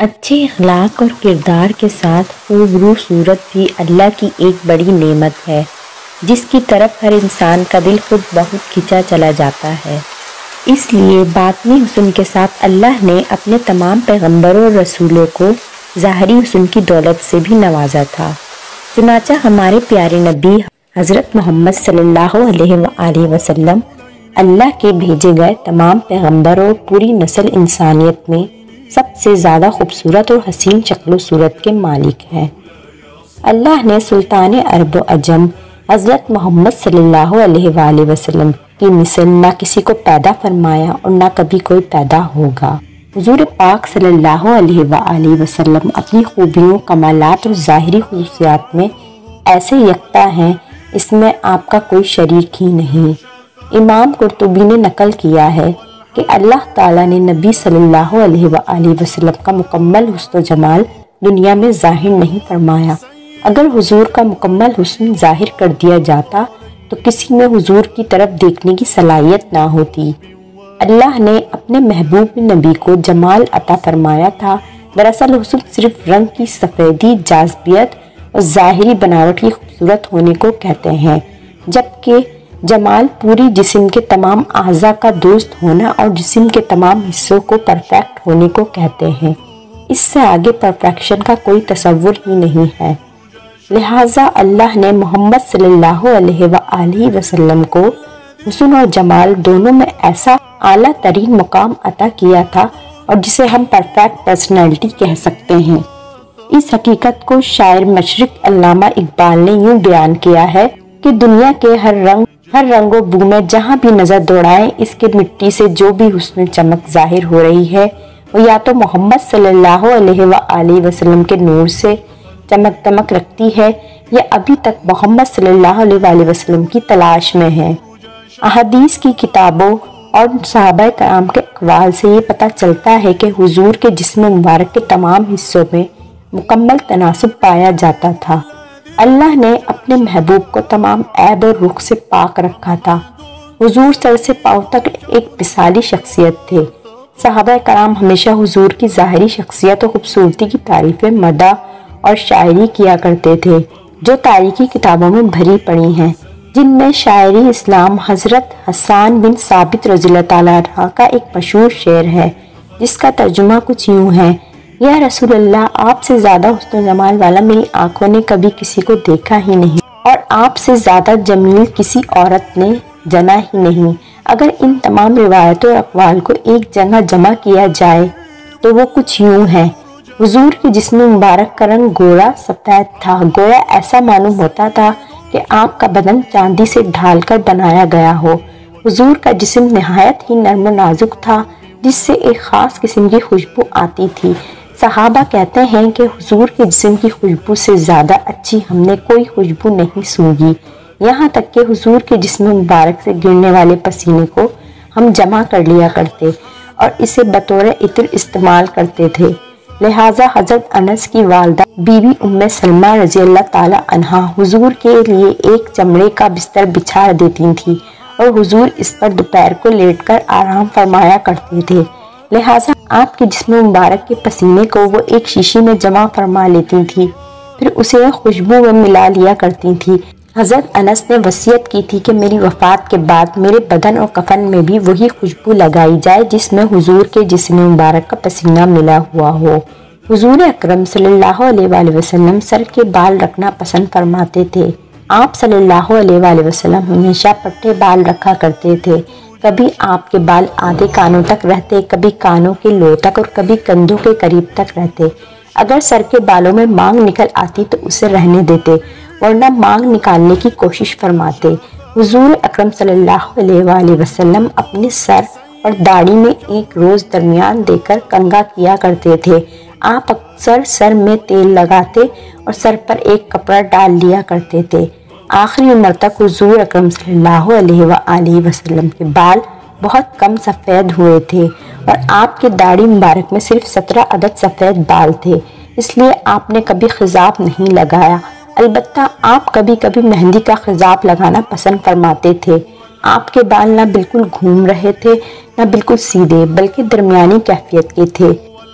اچھے اخلاق اور کردار کے ساتھ روبرو صورت بھی اللہ کی ایک بڑی نعمت ہے جس کی طرف ہر انسان کا دل خود بہت کھنچا چلا جاتا ہے۔ اس لیے باطنی حسن کے ساتھ اللہ نے اپنے تمام پیغمبروں اور رسولوں کو ظاہری حسن کی دولت سے بھی نوازا تھا۔ چنانچہ ہمارے پیارے نبی حضرت محمد صلی اللہ علیہ وآلہ وسلم اللہ کے بھیجے گئے تمام پیغمبروں اور پوری نسل انسانیت میں سب سے زیادہ خوبصورت اور حسین شکل و صورت کے مالک ہیں۔ اللہ نے سلطان عرب و عجم حضرت محمد صلی اللہ علیہ وآلہ وسلم کی مثل نہ کسی کو پیدا فرمایا اور نہ کبھی کوئی پیدا ہوگا۔ حضور پاک صلی اللہ علیہ وآلہ وسلم اپنی خوبیوں، کمالات اور ظاہری خصوصیات میں ایسے یکتا ہیں، اس میں آپ کا کوئی شریک ہی نہیں۔ امام قرطبی نے نقل کیا ہے کہ اللہ تعالیٰ نے نبی صلی اللہ علیہ وآلہ وسلم کا مکمل حسن و جمال دنیا میں ظاہر نہیں فرمایا۔ اگر حضور کا مکمل حسن ظاہر کر دیا جاتا تو کسی میں حضور کی طرف دیکھنے کی صلاحیت نہ ہوتی۔ اللہ نے اپنے محبوب نبی کو جمال عطا فرمایا تھا۔ دراصل حسن صرف رنگ کی سفیدی، جاذبیت اور ظاہری بناوٹ کی خوبصورت ہونے کو کہتے ہیں، جبکہ جمال پوری جسم کے تمام اعضاء کا درست ہونا اور جسم کے تمام حصوں کو پرفیکٹ ہونے کو کہتے ہیں۔ اس سے آگے پرفیکشن کا کوئی تصور ہی نہیں ہے۔ لہٰذا اللہ نے محمد صلی اللہ علیہ وآلہ وسلم کو حسن اور جمال دونوں میں ایسا اعلیٰ ترین مقام عطا کیا تھا اور جسے ہم پرفیکٹ پرسنالٹی کہہ سکتے ہیں۔ اس حقیقت کو شاعر مشرق علامہ اقبال نے یوں بیان کیا ہے کہ دنیا کے ہر رنگ و بو میں جہاں بھی نظر دوڑائیں، اس کے مٹی سے جو بھی حسن چمک ظاہر ہو رہی ہے وہ یا تو محمد صلی اللہ علیہ وآلہ وسلم کے نور سے چمک دمک رکھتی ہے یا ابھی تک محمد صلی اللہ علیہ وآلہ وسلم کی تلاش میں ہے۔ احادیث کی کتابوں اور صحابہ کرام کے اقوال سے یہ پتہ چلتا ہے کہ حضور کے جسم مبارک کے تمام حصوں میں مکمل تناسب پایا جاتا تھا۔ اللہ نے اپنے محبوب کو تمام عیب اور رخ سے پاک رکھا تھا۔ حضور سر سے پاؤں تک ایک مثالی شخصیت تھے۔ صحابہ کرام ہمیشہ حضور کی ظاہری شخصیت اور خوبصورتی کی تعریف مدح اور شاعری کیا کرتے تھے، جو تاریخی کتابوں میں بھری پڑی ہیں، جن میں شاعری اسلام حضرت حسان بن ثابت رضی اللہ تعالیٰ عنہ کا ایک مشہور شعر ہے، جس کا ترجمہ کچھ یوں ہے: یا رسول اللہ، آپ سے زیادہ حسن و جمال والا میری آنکھوں نے کبھی کسی کو دیکھا ہی نہیں، اور آپ سے زیادہ جمیل کسی عورت نے جنا ہی نہیں۔ اگر ان تمام روایتوں اور اقوال کو ایک جگہ جمع کیا جائے تو وہ کچھ یوں ہے: حضور کے جسم مبارک کا رنگ گورا سفید تھا، گویا ایسا معلوم ہوتا تھا کہ آپ کا بدن چاندی سے ڈھال کر بنایا گیا ہو۔ حضور کا جسم نہایت ہی نرم و نازک تھا، جس سے ایک خاص قسم کی خوشبو آتی تھی۔ صحابہ کہتے ہیں کہ حضور کے جسم کی خوشبو سے زیادہ اچھی ہم نے کوئی خوشبو نہیں سونگھی، یہاں تک کہ حضور کے جسم مبارک سے گرنے والے پسینے کو ہم جمع کر لیا کرتے اور اسے بطور عطر استعمال کرتے تھے۔ لہٰذا حضرت انس کی والدہ بی بی ام سلمہ رضی اللہ تعالی عنہا حضور کے لیے ایک چمڑے کا بستر بچھا دیتی تھیں اور حضور اس پر دوپہر کو لیٹ کر آرام فرمایا کرتے تھے۔ لہٰذا آپ کے جسم مبارک کے پسینے کو وہ ایک شیشی میں جمع فرما لیتی تھیں، پھر اسے خوشبو میں ملا لیا کرتی تھیں۔ حضرت انس نے وصیت کی تھی کہ میری وفات کے بعد میرے بدن اور کفن میں بھی وہی خوشبو لگائی جائے جس میں حضور کے جسم مبارک کا پسینہ ملا ہوا ہو۔ حضور اکرم صلی اللہ علیہ وآلہ وسلم سر کے بال رکھنا پسند فرماتے تھے۔ آپ صلی اللہ علیہ وآلہ وسلم ہمیشہ پٹے بال رکھا کرتے تھے۔ کبھی آپ کے بال آدھے کانوں تک رہتے، کبھی کانوں کے لو تک اور کبھی کندھوں کے قریب تک رہتے۔ اگر سر کے بالوں میں مانگ نکل آتی تو اسے رہنے دیتے، ورنہ مانگ نکالنے کی کوشش فرماتے۔ حضور اکرم صلی اللہ علیہ وآلہ وسلم اپنے سر اور داڑھی میں ایک روز درمیان دے کر کنگھا کیا کرتے تھے۔ آپ اکثر سر میں تیل لگاتے اور سر پر ایک کپڑا ڈال لیا کرتے تھے۔ آخری عمر تک حضور اکرم صلی اللہ علیہ وآلہ وسلم کے بال بہت کم سفید ہوئے تھے اور آپ کے داڑھی مبارک میں صرف 17 عدد سفید بال تھے، اس لیے آپ نے کبھی خضاب نہیں لگایا۔ البتہ آپ کبھی کبھی مہندی کا خضاب لگانا پسند فرماتے تھے۔ آپ کے بال نہ بالکل گھوم رہے تھے نہ بالکل سیدھے، بلکہ درمیانی کیفیت کے تھے۔